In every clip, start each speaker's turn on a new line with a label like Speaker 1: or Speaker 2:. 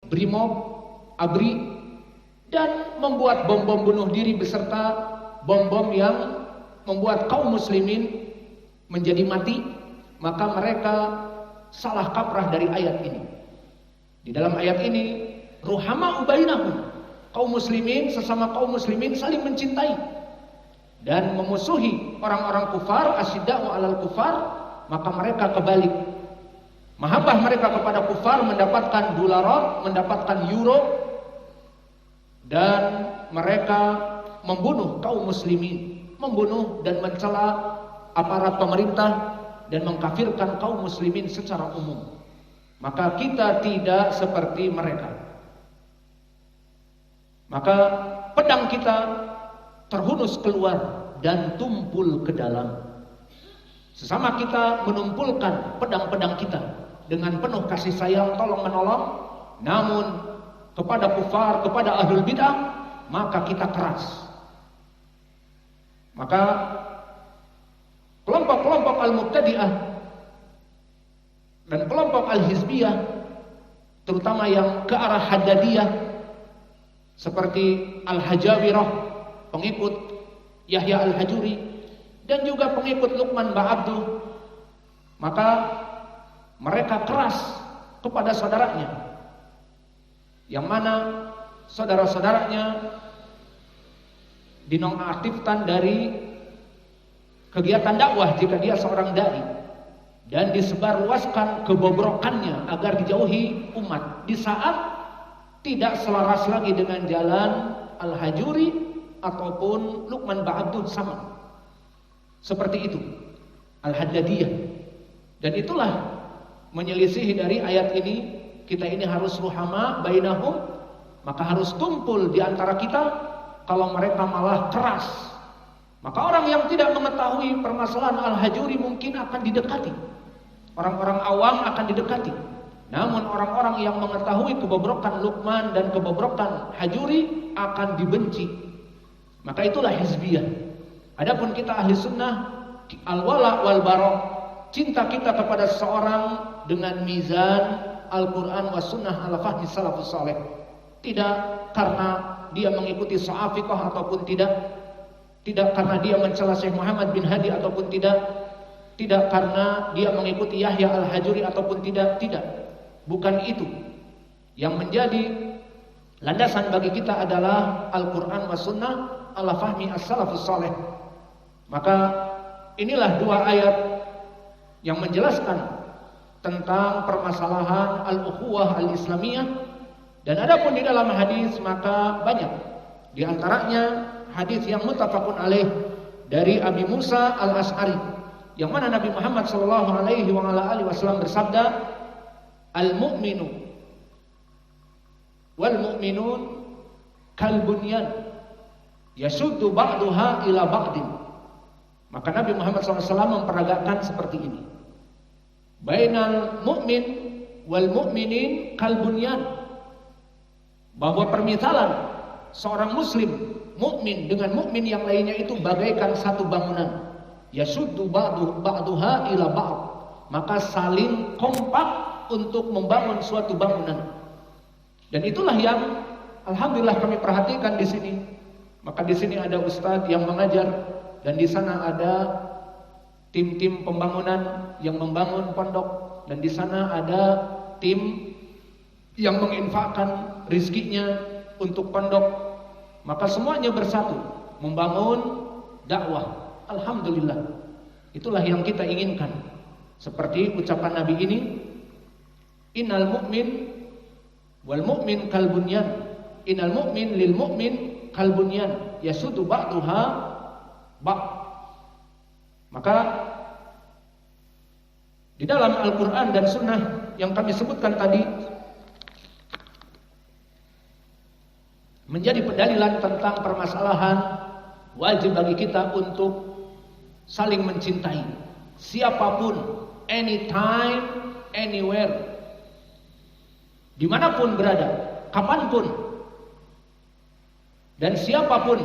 Speaker 1: BRIMOB, ABRI, dan membuat bom-bom bunuh diri beserta bom-bom yang membuat kaum muslimin menjadi mati, maka mereka salah kaprah dari ayat ini. Di dalam ayat ini, ruhama bainahum, kaum muslimin sesama kaum muslimin saling mencintai dan memusuhi orang-orang kufar, asyidda'u 'alal kufar, maka mereka kebalik. Mahabbah mereka kepada kufar mendapatkan dolarat, mendapatkan euro, dan mereka membunuh kaum muslimin, membunuh dan mencela aparat pemerintah dan mengkafirkan kaum muslimin secara umum. Maka kita tidak seperti mereka. Maka pedang kita terhunus keluar dan tumpul ke dalam. Sesama kita menumpulkan pedang-pedang kita dengan penuh kasih sayang, tolong menolong. Namun kepada kufar, kepada ahlul bid'ah, maka kita keras. Maka kelompok-kelompok al-mubtadi'ah dan kelompok al-hizbiyah, terutama yang ke arah haddadiyah, seperti al-hajawirah, pengikut Yahya al-Hajuri, dan juga pengikut Luqman Ba'abdu, maka mereka keras kepada saudaranya, yang mana saudara-saudaranya dinonaktifkan dari kegiatan dakwah jika dia seorang dai, dan disebarluaskan kebobrokannya agar dijauhi umat di saat tidak selaras lagi dengan jalan al-Hajuri ataupun Luqman Ba'abdu, sama seperti itu al-Haddadiyah. Dan itulah menyelisihi dari ayat ini. Kita ini harus ruhama bainahum, maka harus tumpul di antara kita. Kalau mereka malah keras, maka orang yang tidak mengetahui permasalahan al-Hajuri mungkin akan didekati, orang-orang awam akan didekati. Namun orang-orang yang mengetahui kebobrokan Luqman dan kebobrokan Hajuri akan dibenci. Maka itulah hizbiyah. Adapun kita ahli sunnah, al-wala wal bara, cinta kita kepada seseorang dengan mizan Al-Quran wa sunnah ala fahmi salafus saleh. Tidak karena dia mengikuti Sa'afiqah ataupun tidak, tidak karena dia mencela Syekh Muhammad bin Hadi ataupun tidak, tidak karena dia mengikuti Yahya al-Hajuri ataupun tidak, tidak. Bukan itu. Yang menjadi landasan bagi kita adalah Al-Quran wa sunnah ala fahmi as-salafus saleh. Maka inilah dua ayat yang menjelaskan tentang permasalahan al-ukhuwah al-islamiyah. Dan adapun di dalam hadis maka banyak. Di antaranya hadis yang muttafaqun alaih dari Abi Musa al-Asy'ari, yang mana Nabi Muhammad sallallahu alaihi wasallam bersabda, al-mu'minu wal mu'minun kal bunyan yasuddu ba'duha ila ba'din. Maka Nabi Muhammad SAW memperagakan seperti ini. Bainal mu'min wal mu'minin kal bunyan, bahwa permisalan seorang muslim mukmin dengan mukmin yang lainnya itu bagaikan satu bangunan. Yasuddu ba'duha ila ba'd, maka saling kompak untuk membangun suatu bangunan. Dan itulah yang alhamdulillah kami perhatikan di sini. Maka di sini ada ustadz yang mengajar, dan di sana ada tim-tim pembangunan yang membangun pondok, dan di sana ada tim yang menginfakkan rizkinya untuk pondok. Maka semuanya bersatu membangun dakwah. Alhamdulillah. Itulah yang kita inginkan. Seperti ucapan Nabi ini, innal mu'min wal mu'min kal bunyan, innal mu'min lil mu'min kal bunyan yasudu ba'duha ba'd. Maka di dalam Al-Quran dan Sunnah yang kami sebutkan tadi menjadi pendalilan tentang permasalahan wajib bagi kita untuk saling mencintai siapapun, anytime, anywhere, dimanapun berada, kapanpun, dan siapapun,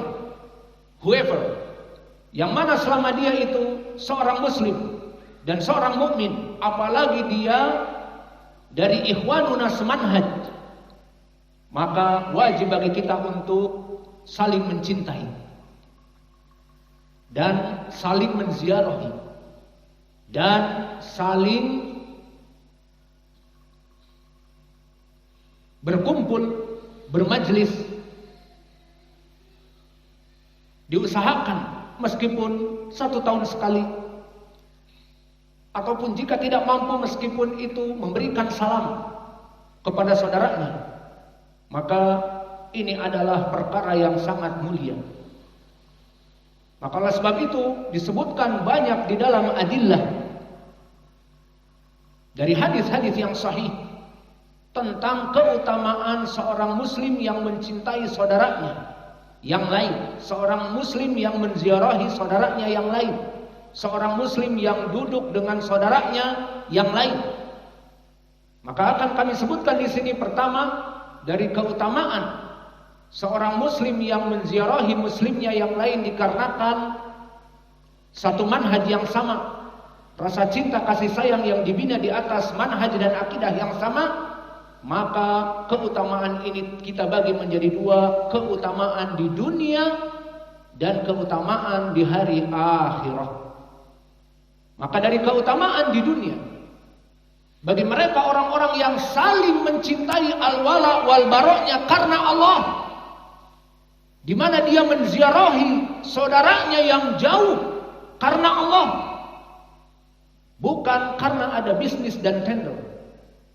Speaker 1: whoever, yang mana selama dia itu seorang muslim dan seorang mukmin, apalagi dia dari ikhwanuna semanhaj, Maka wajib bagi kita untuk saling mencintai dan saling menziarahi dan saling berkumpul, bermajlis. Diusahakan meskipun 1 tahun sekali, ataupun jika tidak mampu meskipun itu memberikan salam kepada saudaranya, maka ini adalah perkara yang sangat mulia. Maka oleh sebab itu disebutkan banyak di dalam adillah dari hadis-hadis yang sahih tentang keutamaan seorang muslim yang mencintai saudaranya yang lain, seorang muslim yang menziarahi saudaranya yang lain, seorang muslim yang duduk dengan saudaranya yang lain. Maka akan kami sebutkan di sini pertama dari keutamaan seorang muslim yang menziarahi muslimnya yang lain dikarenakan satu manhaj yang sama, rasa cinta kasih sayang yang dibina di atas manhaj dan akidah yang sama. Maka keutamaan ini kita bagi menjadi 2, keutamaan di dunia dan keutamaan di hari akhirat. Maka dari keutamaan di dunia, bagi mereka orang-orang yang saling mencintai al-wala wal baroknya karena Allah, di mana dia menziarahi saudaranya yang jauh karena Allah, bukan karena ada bisnis dan tender,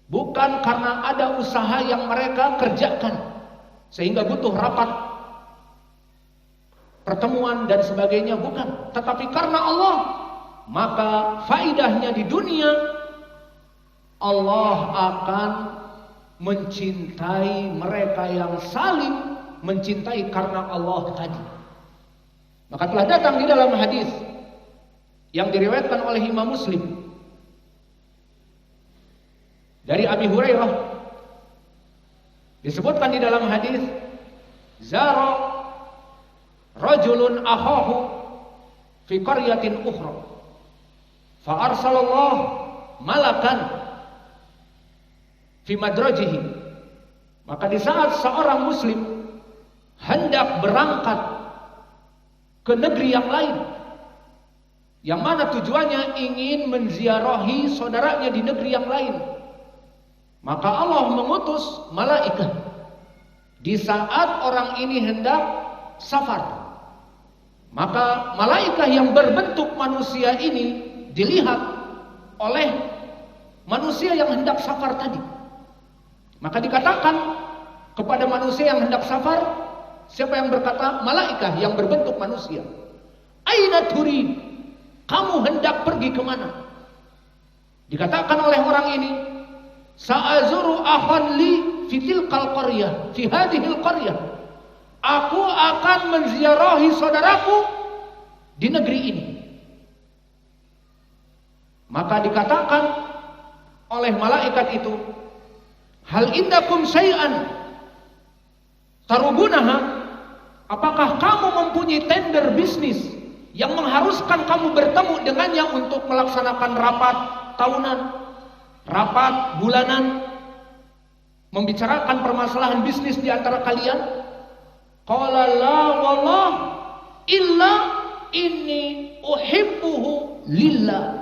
Speaker 1: bukan karena ada usaha yang mereka kerjakan sehingga butuh rapat, pertemuan dan sebagainya, bukan, tetapi karena Allah. Maka faidahnya di dunia, Allah akan mencintai mereka yang saling mencintai karena Allah tadi. Maka telah datang di dalam hadis yang diriwayatkan oleh Imam Muslim dari Abi Hurairah, disebutkan di dalam hadis, zara rajulun akhahu fi qaryatin ukhra fa arsalallahu malakan fi madrajihi. Maka di saat seorang muslim hendak berangkat ke negeri yang lain, yang mana tujuannya ingin menziarahi saudaranya di negeri yang lain, maka Allah mengutus malaikat di saat orang ini hendak safar. Maka malaikat yang berbentuk manusia ini dilihat oleh manusia yang hendak safar tadi. Maka dikatakan kepada manusia yang hendak safar, siapa yang berkata? Malaikat yang berbentuk manusia. Aina turid? Kamu hendak pergi kemana? Dikatakan oleh orang ini, sa'azuru akhan li fi tilkal qaryah, fi hadhil qaryah. Aku akan menziarahi saudaraku di negeri ini. Maka dikatakan oleh malaikat itu, hal indakum syai'an tarubunaha? Apakah kamu mempunyai tender bisnis yang mengharuskan kamu bertemu dengannya untuk melaksanakan rapat tahunan, rapat bulanan, membicarakan permasalahan bisnis di antara kalian? Qala la wallah illa inni uhibbuhu lillah.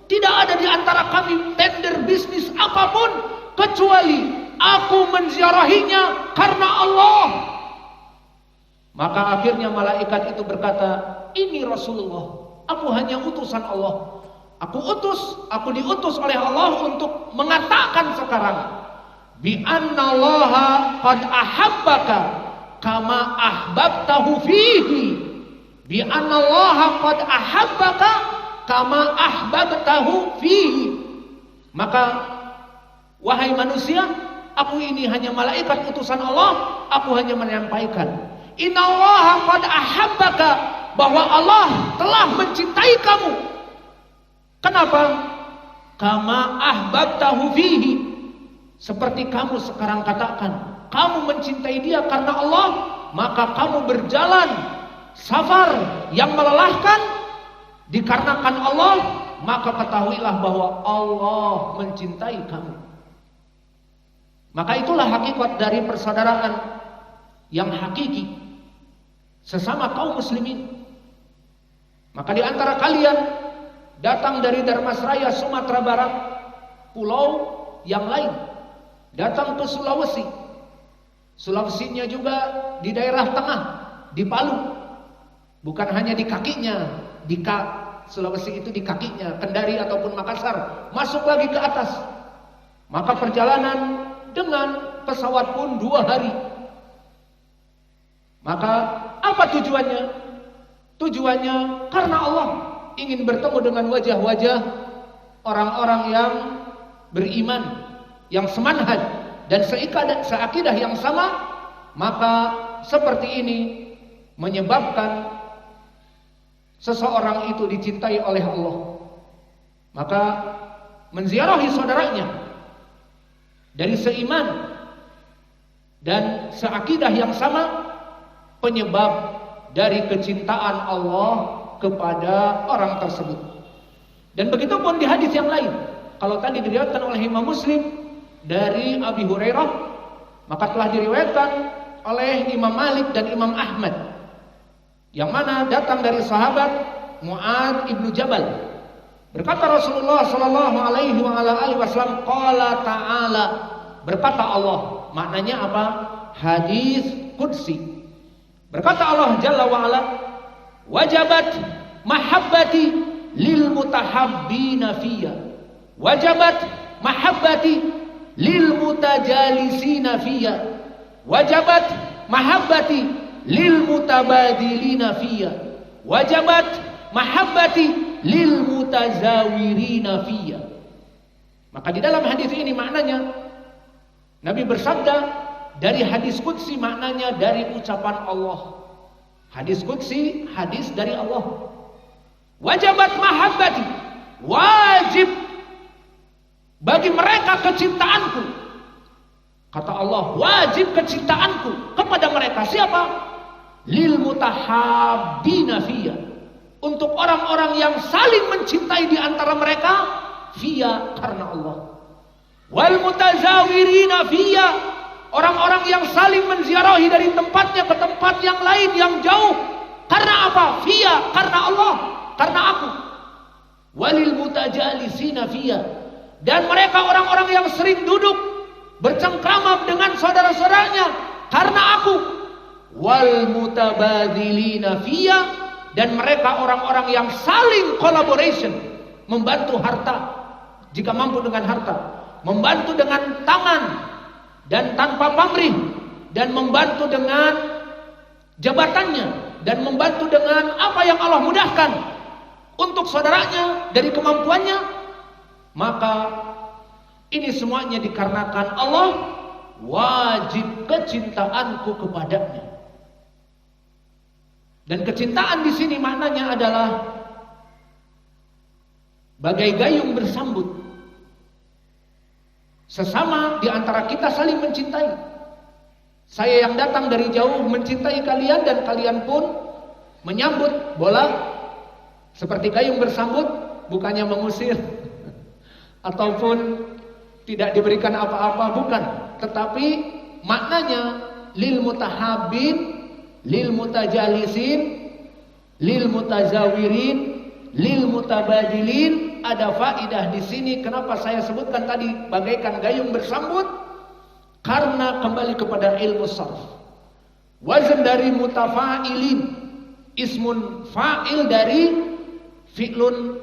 Speaker 1: Tidak ada di antara kami tender bisnis apapun kecuali aku menziarahinya karena Allah. Maka akhirnya malaikat itu berkata, ini Rasulullah, aku hanya utusan Allah. Aku diutus oleh Allah untuk mengatakan sekarang, bi annallaha qad ahabbaka kama ahbabtahu fihi. Bi annallaha qad ahabbaka kama ahbabtahu fihi. Maka wahai manusia, aku ini hanya malaikat utusan Allah, aku hanya menyampaikan, innallaha qad ahabbaka, bahwa Allah telah mencintai kamu. Kenapa? Kama ahbabtahu fihi, seperti kamu sekarang katakan, kamu mencintai dia karena Allah, maka kamu berjalan safar yang melelahkan dikarenakan Allah, maka ketahuilah bahwa Allah mencintai kamu. Maka itulah hakikat dari persaudaraan yang hakiki sesama kaum muslimin. Maka di antara kalian datang dari Dharmasraya, Sumatera Barat, pulau yang lain, datang ke Sulawesi. Sulawesinya juga di daerah tengah, di Palu. Bukan hanya di kakinya, Sulawesi itu di kakinya, Kendari ataupun Makassar, masuk lagi ke atas. Maka perjalanan dengan pesawat pun 2 hari. Maka apa tujuannya? Tujuannya karena Allah ingin bertemu dengan wajah-wajah orang-orang yang beriman, yang semanhaj dan seakidah yang sama. Maka seperti ini menyebabkan seseorang itu dicintai oleh Allah. Maka menziarahi saudaranya dari seiman dan seakidah yang sama, penyebab dari kecintaan Allah kepada orang tersebut. Dan begitu pun di hadis yang lain. Kalau tadi diriwayatkan oleh Imam Muslim dari Abi Hurairah, maka telah diriwayatkan oleh Imam Malik dan Imam Ahmad, yang mana datang dari sahabat Mu'adz ibnu Jabal. Berkata Rasulullah sallallahu alaihi wasallam, qala ta'ala, berkata Allah. Maknanya apa? Hadis qudsi. Berkata Allah Jalla wa ala, wajabat mahabbati lil mutahabbina fiyya, wajabat mahabbati lil mutajalisina fiyya, wajabat mahabbati lil mutabadilina fiyya, wajabat mahabbati lil mutazawirina fiyya. Maka di dalam hadis ini maknanya Nabi bersabda dari hadis qudsi, maknanya dari ucapan Allah. Hadis qudsi, hadis dari Allah. Wajabat mahabbati, wajib bagi mereka kecintaanku. Kata Allah, wajib kecintaanku kepada mereka. Siapa? Lil mutahabbina fiyya, untuk orang-orang yang saling mencintai di antara mereka, fiyya, karena Allah. Wal mutazawirina fiyya, orang-orang yang saling menziarahi dari tempatnya ke tempat yang lain yang jauh, karena apa? Fiyya, karena Allah, karena aku. Walil mutajalisina fiyya, dan mereka orang-orang yang sering duduk bercengkrama dengan saudara-saudaranya, karena aku. Wal mutabadilina fiyya, dan mereka orang-orang yang saling collaboration, membantu harta jika mampu dengan harta, membantu dengan tangan dan tanpa pamrih, dan membantu dengan jabatannya, dan membantu dengan apa yang Allah mudahkan untuk saudaranya dari kemampuannya. Maka ini semuanya dikarenakan Allah, wajib kecintaanku kepadanya. Dan kecintaan di sini maknanya adalah bagai gayung bersambut. Sesama di antara kita saling mencintai. Saya yang datang dari jauh mencintai kalian, dan kalian pun menyambut bola seperti gayung bersambut, bukannya mengusir ataupun tidak diberikan apa-apa, bukan, tetapi maknanya lil mutahabbin, lil mutajalisin, lil mutazawirin, lil mutabadilin. Ada faidah di sini. Kenapa saya sebutkan tadi bagaikan gayung bersambut? Karena kembali kepada ilmu sarf. Wazan dari mutafa'ilin, ismun fa'il dari fi'lun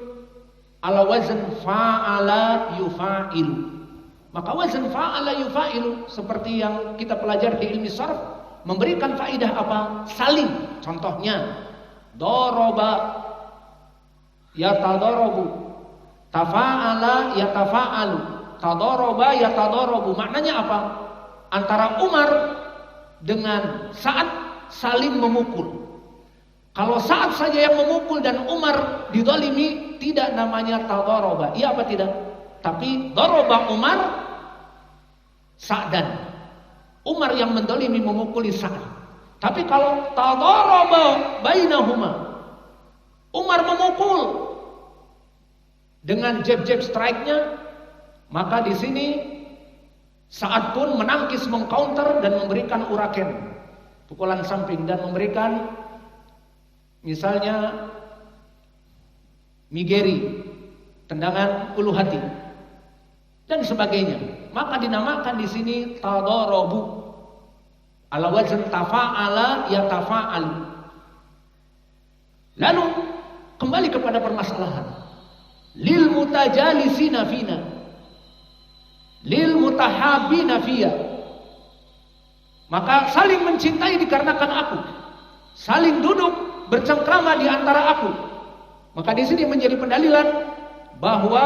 Speaker 1: ala wazan fa'ala yufa'ilu. Maka wazan fa'ala yufa'ilu, seperti yang kita pelajari di ilmu sarf, memberikan faidah apa? Saling. Contohnya, doroba yatadorobu, tafa'ala yatafa'alu, tadoroba yatadorobu. Maknanya apa? Antara Umar dengan Sa'ad saling memukul. Kalau Sa'ad saja yang memukul dan Umar didolimi, tidak namanya tadoroba. Iya apa tidak? Tapi doroba Umar Sa'dan. Umar yang mendolimi memukuli Sa'ad. Tapi kalau tadoroba bainahuma, Umar memukul dengan jab-jab strike-nya, maka di sini Saat pun menangkis, mengcounter dan memberikan uraken, pukulan samping, dan memberikan misalnya migeri, tendangan ulu hati dan sebagainya. Maka dinamakan di sini tadarabu. Ala wazn tafa'ala yatafa'al. Lalu kembali kepada permasalahan. Lil mutajalisina fina, lil mutahabina fiya. Maka saling mencintai dikarenakan aku, saling duduk bercengkrama di antara aku. Maka di sini menjadi pendalilan bahwa